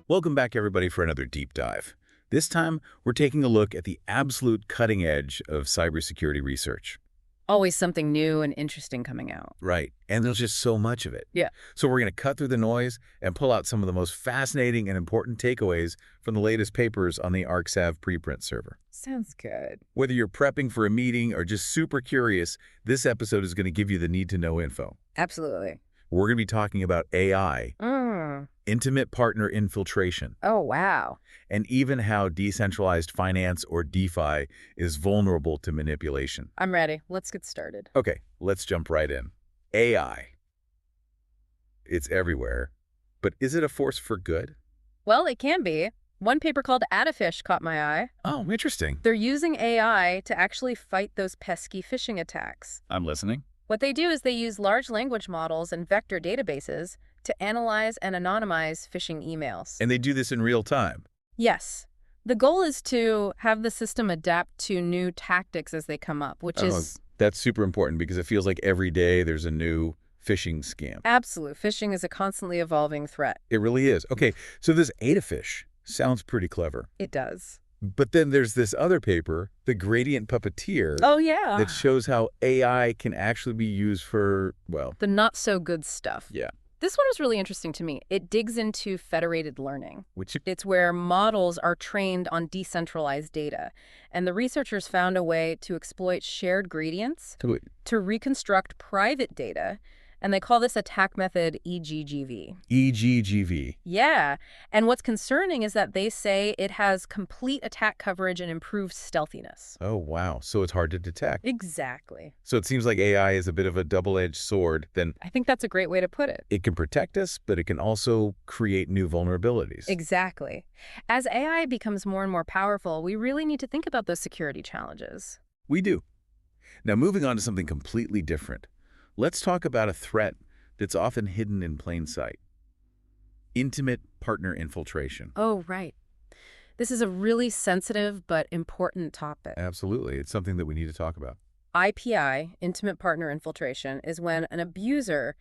Welcome back, everybody, for another deep dive. This time, we're taking a look at the absolute cutting edge of cybersecurity research. Always something new and interesting coming out. Right, and there's just so much of it. Yeah. So we're going to cut through the noise and pull out some of the most fascinating and important takeaways from the latest papers on the arXiv preprint server. Sounds good. Whether you're prepping for a meeting or just super curious, this episode is going to give you the need-to-know info. Absolutely. We're going to be talking about AI, intimate partner infiltration, Oh, wow. and even how decentralized finance or DeFi is vulnerable to manipulation. I'm ready. Let's get started. Okay, let's jump right in. AI. It's everywhere, but is it a force for good? Well, it can be. One paper called arXiv caught my eye. Oh, interesting. They're using AI to actually fight those pesky phishing attacks. I'm listening. What they do is they use large language models and vector databases to analyze and anonymize phishing emails. And they do this in real time. Yes. The goal is to have the system adapt to new tactics as they come up, which is... That's super important because it feels like every day there's a new phishing scam. Absolute. Phishing is a constantly evolving threat. It really is. Okay, so this AdaPhish sounds pretty clever. It does. But then there's this other paper, The Gradient Puppeteer, Oh, yeah. that shows how AI can actually be used for, well... The not-so-good stuff. Yeah. This one was really interesting to me. It digs into federated learning. Which... It's where models are trained on decentralized data. And the researchers found a way to exploit shared gradients to reconstruct private data. And they call this attack method EGGV. EGGV. Yeah. And what's concerning is that they say it has complete attack coverage and improved stealthiness. Oh, wow. So it's hard to detect. Exactly. So it seems like AI is a bit of a double-edged sword. Then I think that's a great way to put it. it can protect us, but it can also create new vulnerabilities. Exactly. As AI becomes more and more powerful, we really need to think about those security challenges. We do. Now, moving on to something completely different. Let's talk about a threat that's often hidden in plain sight. Intimate partner infiltration. Oh, right. This is a really sensitive but important topic. Absolutely. It's something that we need to talk about. IPI, intimate partner infiltration, is when an abuser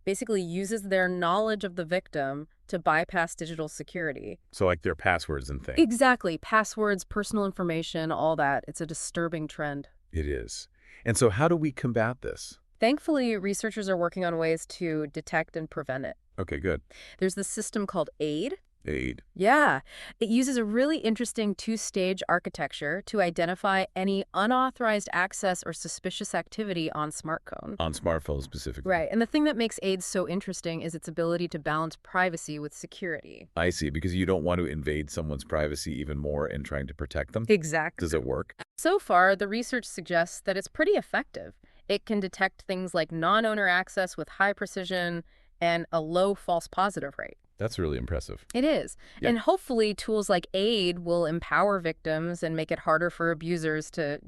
basically uses their knowledge of the victim to bypass digital security. So like their passwords and things. Exactly. Passwords, personal information, all that. It's a disturbing trend. It is. And so how do we combat this? Thankfully, researchers are working on ways to detect and prevent it. Okay, good. There's this system called AID. AID. Yeah. It uses a really interesting two-stage architecture to identify any unauthorized access or suspicious activity on smartphone. On smartphones specifically. Right. And the thing that makes AID so interesting is its ability to balance privacy with security. I see, because you don't want to invade someone's privacy even more in trying to protect them. Exactly. Does it work? So far, the research suggests that it's pretty effective. It can detect things like non-owner access with high precision and a low false positive rate. That's really impressive. It is. Yeah. And hopefully tools like AID will empower victims and make it harder for abusers to,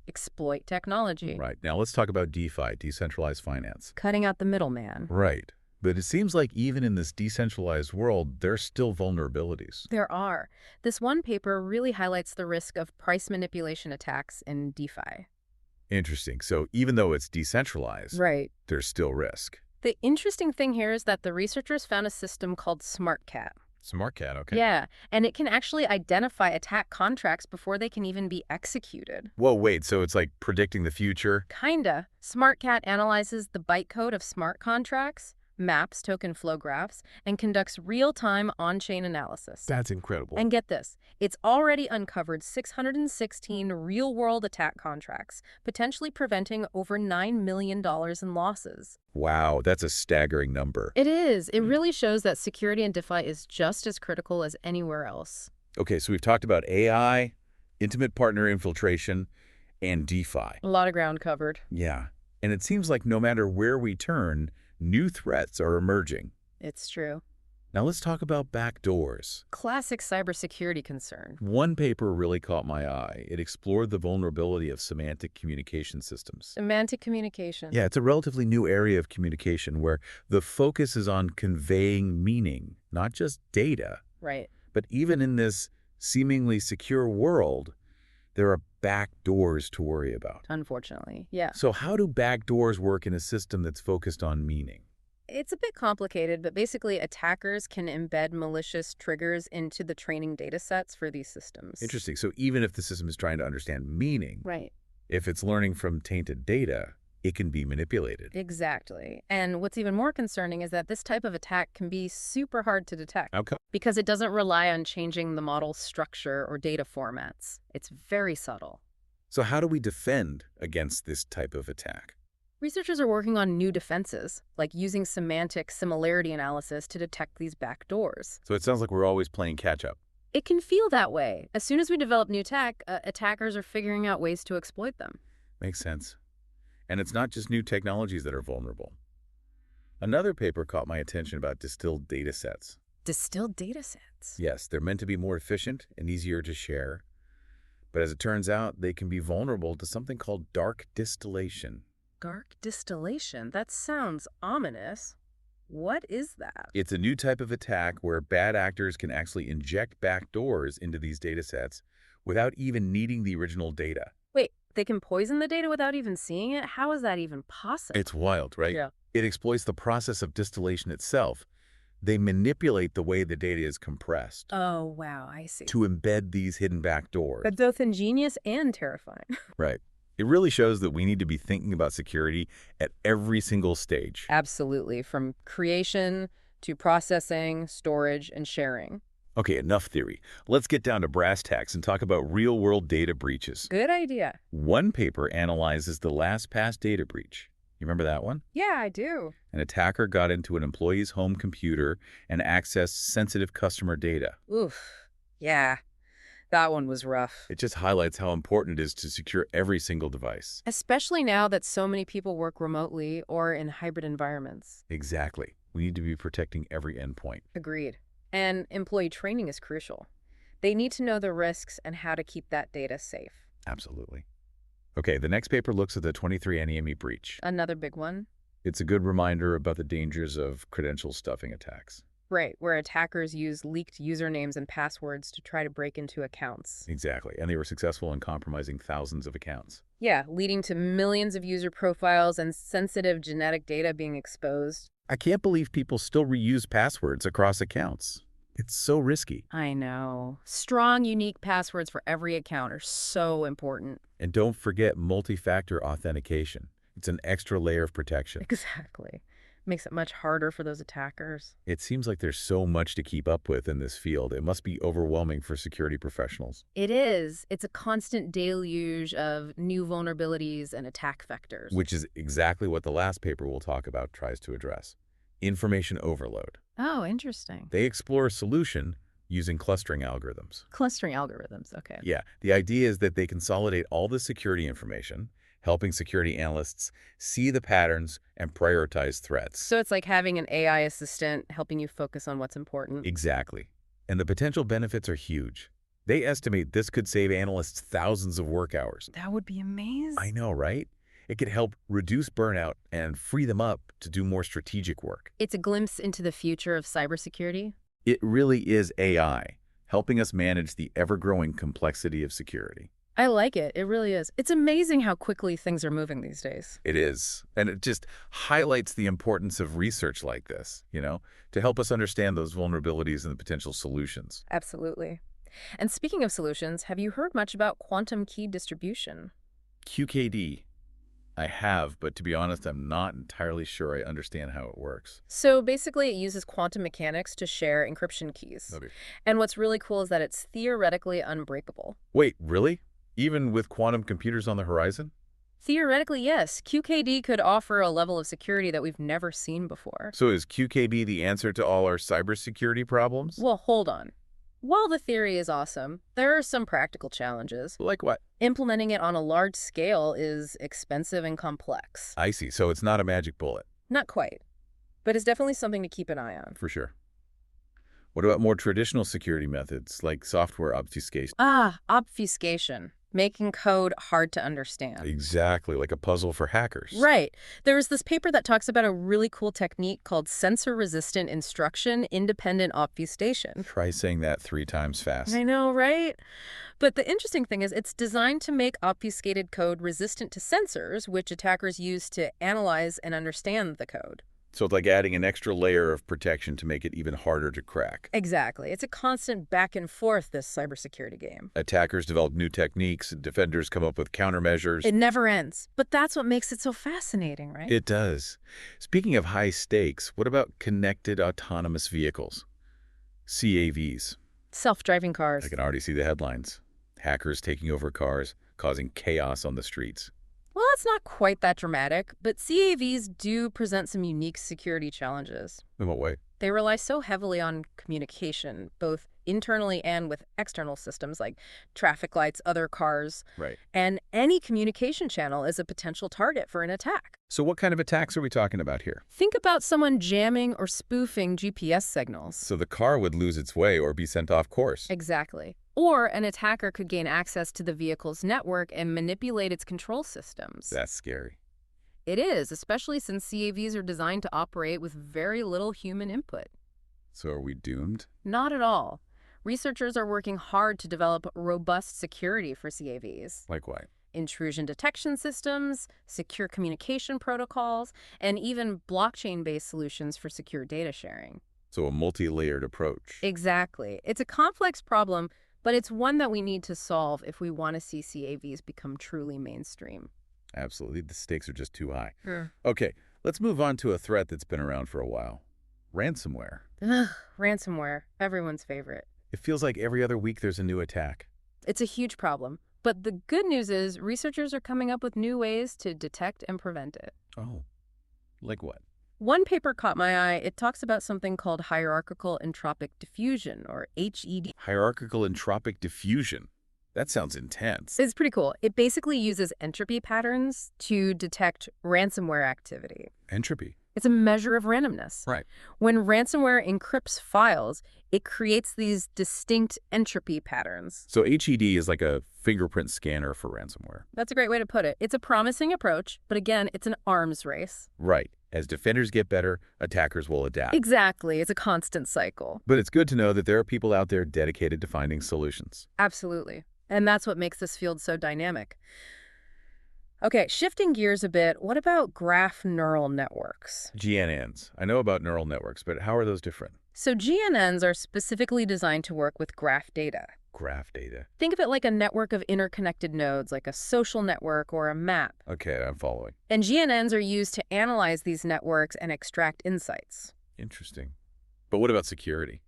exploit technology. Right. Now let's talk about DeFi, decentralized finance. Cutting out the middleman. Right. But it seems like even in this decentralized world, there's still vulnerabilities. There are. This one paper really highlights the risk of price manipulation attacks in DeFi. Interesting. So even though it's decentralized, Right. there's still risk. The interesting thing here is that the researchers found a system called SmartCat. SmartCat, okay. Yeah, and it can actually identify attack contracts before they can even be executed. Whoa, wait, so it's like predicting the future? Kinda. SmartCat analyzes the bytecode of smart contracts, maps token flow graphs, and conducts real-time on-chain analysis. That's incredible. And get this, it's already uncovered 616 real-world attack contracts, potentially preventing over $9 million in losses. Wow, that's a staggering number. It is. It really shows that security in DeFi is just as critical as anywhere else. Okay, so we've talked about AI, intimate partner infiltration, and DeFi. A lot of ground covered. Yeah, and it seems like no matter where we turn, new threats are emerging. It's true. Now let's talk about backdoors. Classic cybersecurity concern. One paper really caught my eye. It explored the vulnerability of semantic communication systems. Semantic communication. Yeah, it's a relatively new area of communication where the focus is on conveying meaning, not just data. Right. But even in this seemingly secure world, there are backdoors to worry about. Unfortunately, yeah. So how do backdoors work in a system that's focused on meaning? It's a bit complicated, but basically attackers can embed malicious triggers into the training data sets for these systems. Interesting. So even if the system is trying to understand meaning, Right. if it's learning from tainted data, it can be manipulated. Exactly. And what's even more concerning is that this type of attack can be super hard to detect Okay. because it doesn't rely on changing the model's structure or data formats. It's very subtle. So how do we defend against this type of attack? Researchers are working on new defenses, like using semantic similarity analysis to detect these backdoors. So it sounds like we're always playing catch-up. It can feel that way. As soon as we develop new tech, attackers are figuring out ways to exploit them. Makes sense. And it's not just new technologies that are vulnerable. Another paper caught my attention about distilled data sets. Distilled data sets? Yes, they're meant to be more efficient and easier to share. But as it turns out, they can be vulnerable to something called dark distillation. Dark distillation? That sounds ominous. What is that? It's a new type of attack where bad actors can actually inject backdoors into these data sets without even needing the original data. Wait, they can poison the data without even seeing it? How is that even possible? It's wild, right? Yeah. It exploits the process of distillation itself. They manipulate the way the data is compressed Oh, wow, I see. to embed these hidden backdoors. That's both ingenious and terrifying. Right. It really shows that we need to be thinking about security at every single stage. Absolutely, from creation to processing, storage, and sharing. Okay, enough theory. Let's get down to brass tacks and talk about real-world data breaches. Good idea. One paper analyzes the LastPass data breach. You remember that one? Yeah, I do. An attacker got into an employee's home computer and accessed sensitive customer data. Oof. Yeah, that one was rough. It just highlights how important it is to secure every single device. Especially now that so many people work remotely or in hybrid environments. Exactly. We need to be protecting every endpoint. Agreed. And employee training is crucial. They need to know the risks and how to keep that data safe. Absolutely. Okay, the next paper looks at the 23andMe breach. Another big one. It's a good reminder about the dangers of credential stuffing attacks. Right, where attackers use leaked usernames and passwords to try to break into accounts. Exactly, and they were successful in compromising thousands of accounts. Yeah, leading to millions of user profiles and sensitive genetic data being exposed. I can't believe people still reuse passwords across accounts. It's so risky. I know. Strong, unique passwords for every account are so important. And don't forget multi-factor authentication. It's an extra layer of protection. Exactly. Makes it much harder for those attackers. It seems like there's so much to keep up with in this field. It must be overwhelming for security professionals. It is. It's a constant deluge of new vulnerabilities and attack vectors. Which is exactly what the last paper we'll talk about tries to address. Information overload. Oh, interesting. They explore a solution using clustering algorithms. Clustering algorithms, okay. Yeah, the idea is that they consolidate all the security information, helping security analysts see the patterns and prioritize threats. So it's like having an AI assistant helping you focus on what's important. Exactly. And the potential benefits are huge. They estimate this could save analysts thousands of work hours. That would be amazing. I know, right? It could help reduce burnout and free them up to do more strategic work. It's a glimpse into the future of cybersecurity. It really is AI, helping us manage the ever-growing complexity of security. I like it. It really is. It's amazing how quickly things are moving these days. It is. And it just highlights the importance of research like this, to help us understand those vulnerabilities and the potential solutions. Absolutely. And speaking of solutions, have you heard much about quantum key distribution? QKD. I have, but to be honest, I'm not entirely sure I understand how it works. So basically, it uses quantum mechanics to share encryption keys. Okay. And what's really cool is that it's theoretically unbreakable. Wait, really? Even with quantum computers on the horizon? Theoretically, yes. QKD could offer a level of security that we've never seen before. So is QKD the answer to all our cybersecurity problems? Well, hold on. While the theory is awesome, there are some practical challenges. Like what? Implementing it on a large scale is expensive and complex. I see. So it's not a magic bullet. Not quite, but it's definitely something to keep an eye on. For sure. What about more traditional security methods, like software obfuscation? Obfuscation. Making code hard to understand. Exactly, like a puzzle for hackers. Right. There was this paper that talks about a really cool technique called sensor-resistant instruction independent obfuscation. Try saying that 3 times fast. I know, right? But the interesting thing is it's designed to make obfuscated code resistant to sensors, which attackers use to analyze and understand the code. So it's like adding an extra layer of protection to make it even harder to crack. Exactly. It's a constant back and forth, this cybersecurity game. Attackers develop new techniques, and defenders come up with countermeasures. It never ends. But that's what makes it so fascinating, right? It does. Speaking of high stakes, what about connected autonomous vehicles? CAVs. Self-driving cars. I can already see the headlines. Hackers taking over cars, causing chaos on the streets. Well, it's not quite that dramatic, but CAVs do present some unique security challenges. In what way? They rely so heavily on communication, both internally and with external systems like traffic lights, other cars. Right. And any communication channel is a potential target for an attack. So what kind of attacks are we talking about here? Think about someone jamming or spoofing GPS signals. So the car would lose its way or be sent off course. Exactly. Or an attacker could gain access to the vehicle's network and manipulate its control systems. That's scary. It is, especially since CAVs are designed to operate with very little human input. So are we doomed? Not at all. Researchers are working hard to develop robust security for CAVs. Like what? Intrusion detection systems, secure communication protocols, and even blockchain-based solutions for secure data sharing. So a multi-layered approach. Exactly. It's a complex problem, but it's one that we need to solve if we want to see CAVs become truly mainstream. Absolutely. The stakes are just too high. Sure. Okay, let's move on to a threat that's been around for a while. Ransomware. Ugh, ransomware, everyone's favorite. It feels like every other week there's a new attack. It's a huge problem. But the good news is researchers are coming up with new ways to detect and prevent it. Oh, like what? One paper caught my eye. It talks about something called hierarchical entropic diffusion, or HED. Hierarchical entropic diffusion. That sounds intense. It's pretty cool. It basically uses entropy patterns to detect ransomware activity. Entropy? It's a measure of randomness. Right. When ransomware encrypts files, it creates these distinct entropy patterns. So HED is like a fingerprint scanner for ransomware. That's a great way to put it. It's a promising approach, but again, it's an arms race. Right. As defenders get better, attackers will adapt. Exactly. It's a constant cycle. But it's good to know that there are people out there dedicated to finding solutions. Absolutely. And that's what makes this field so dynamic. Okay, shifting gears a bit, what about graph neural networks? GNNs. I know about neural networks, but how are those different? So GNNs are specifically designed to work with graph data. Graph data. Think of it like a network of interconnected nodes, like a social network or a map. Okay, I'm following. And GNNs are used to analyze these networks and extract insights. Interesting. But what about security?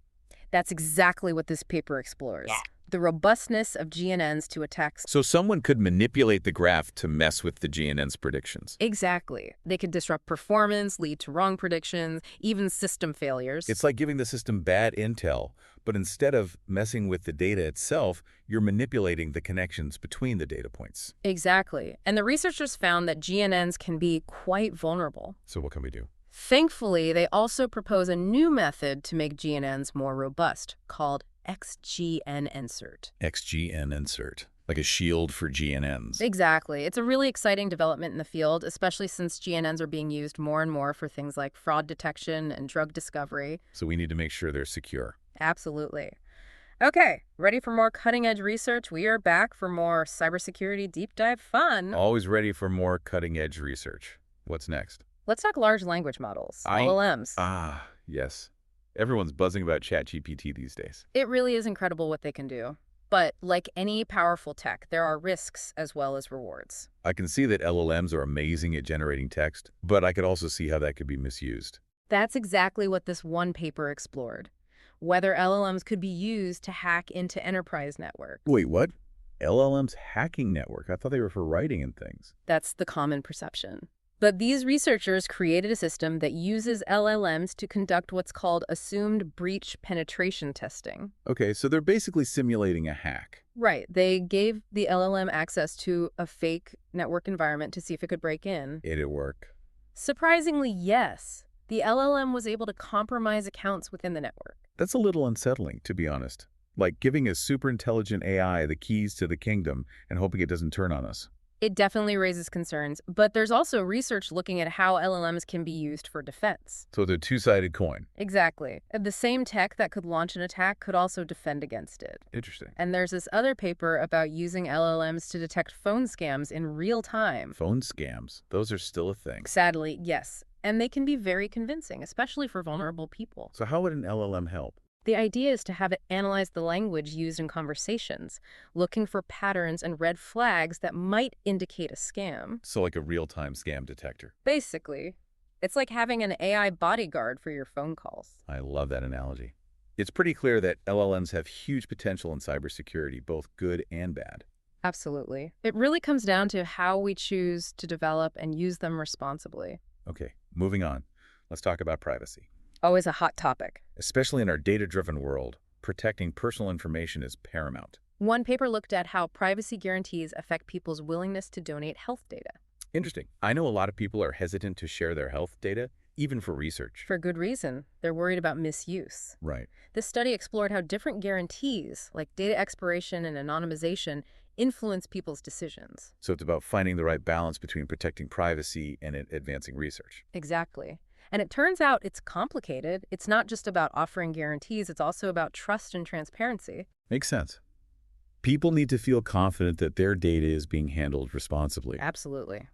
That's exactly what this paper explores. Yeah. The robustness of GNNs to attacks. So someone could manipulate the graph to mess with the GNN's predictions. Exactly. They could disrupt performance, lead to wrong predictions, even system failures. It's like giving the system bad intel, but instead of messing with the data itself, you're manipulating the connections between the data points. Exactly. And the researchers found that GNNs can be quite vulnerable. So what can we do? Thankfully, they also propose a new method to make GNNs more robust, called XGN-insert. XGN-insert, like a shield for GNNs. Exactly. It's a really exciting development in the field, especially since GNNs are being used more and more for things like fraud detection and drug discovery. So we need to make sure they're secure. Absolutely. Okay, ready for more cutting-edge research? We are back for more cybersecurity deep dive fun. Always ready for more cutting-edge research. What's next? Let's talk large language models, LLMs. Ah, yes. Everyone's buzzing about ChatGPT these days. It really is incredible what they can do. But like any powerful tech, there are risks as well as rewards. I can see that LLMs are amazing at generating text, but I could also see how that could be misused. That's exactly what this one paper explored. Whether LLMs could be used to hack into enterprise networks. Wait, what? LLMs hacking network? I thought they were for writing and things. That's the common perception. But these researchers created a system that uses LLMs to conduct what's called assumed breach penetration testing. Okay, so they're basically simulating a hack. Right. They gave the LLM access to a fake network environment to see if it could break in. Did it work? Surprisingly, yes. The LLM was able to compromise accounts within the network. That's a little unsettling, to be honest. Like giving a super intelligent AI the keys to the kingdom and hoping it doesn't turn on us. It definitely raises concerns, but there's also research looking at how LLMs can be used for defense. So they're a two-sided coin. Exactly. The same tech that could launch an attack could also defend against it. Interesting. And there's this other paper about using LLMs to detect phone scams in real time. Phone scams? Those are still a thing. Sadly, yes. and they can be very convincing, especially for vulnerable people. So how would an LLM help? The idea is to have it analyze the language used in conversations, looking for patterns and red flags that might indicate a scam. So like a real-time scam detector. Basically, it's like having an AI bodyguard for your phone calls. I love that analogy. It's pretty clear that LLMs have huge potential in cybersecurity, both good and bad. Absolutely. It really comes down to how we choose to develop and use them responsibly. Okay, moving on. Let's talk about privacy. Always a hot topic. Especially in our data-driven world, protecting personal information is paramount. One paper looked at how privacy guarantees affect people's willingness to donate health data. Interesting. I know a lot of people are hesitant to share their health data, even for research. For good reason. They're worried about misuse. Right. This study explored how different guarantees, like data expiration and anonymization, influence people's decisions. So it's about finding the right balance between protecting privacy and advancing research. Exactly. And it turns out it's complicated. It's not just about offering guarantees, it's also about trust and transparency. Makes sense. People need to feel confident that their data is being handled responsibly. Absolutely.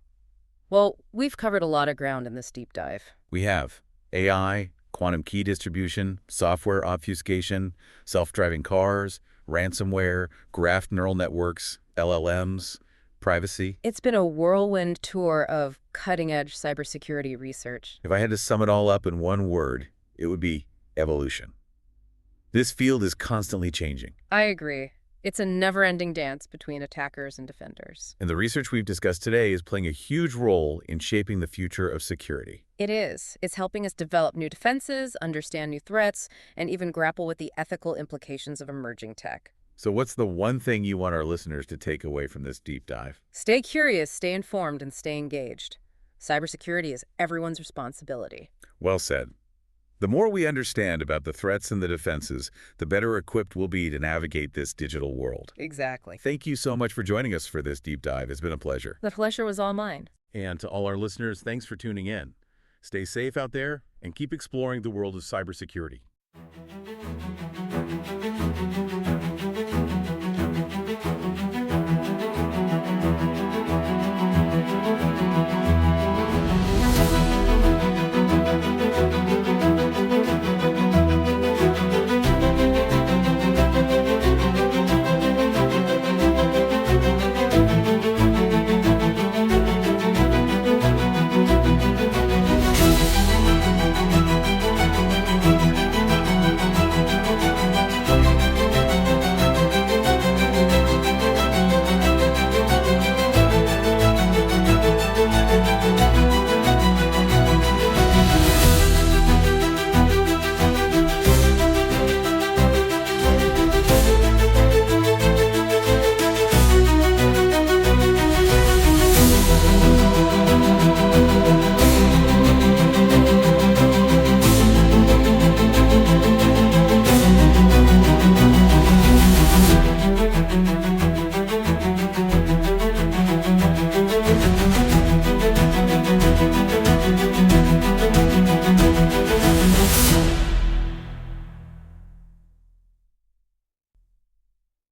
Well, we've covered a lot of ground in this deep dive. We have AI, quantum key distribution, software obfuscation, self-driving cars, ransomware, graph neural networks, LLMs, privacy. It's been a whirlwind tour of cutting-edge cybersecurity research. If I had to sum it all up in one word, it would be evolution. This field is constantly changing. I agree. It's a never-ending dance between attackers and defenders. And the research we've discussed today is playing a huge role in shaping the future of security. It is. It's helping us develop new defenses, understand new threats, and even grapple with the ethical implications of emerging tech. So what's the one thing you want our listeners to take away from this deep dive? Stay curious, stay informed, and stay engaged. Cybersecurity is everyone's responsibility. Well said. The more we understand about the threats and the defenses, the better equipped we'll be to navigate this digital world. Exactly. Thank you so much for joining us for this deep dive. It's been a pleasure. The pleasure was all mine. And to all our listeners, thanks for tuning in. Stay safe out there and keep exploring the world of cybersecurity.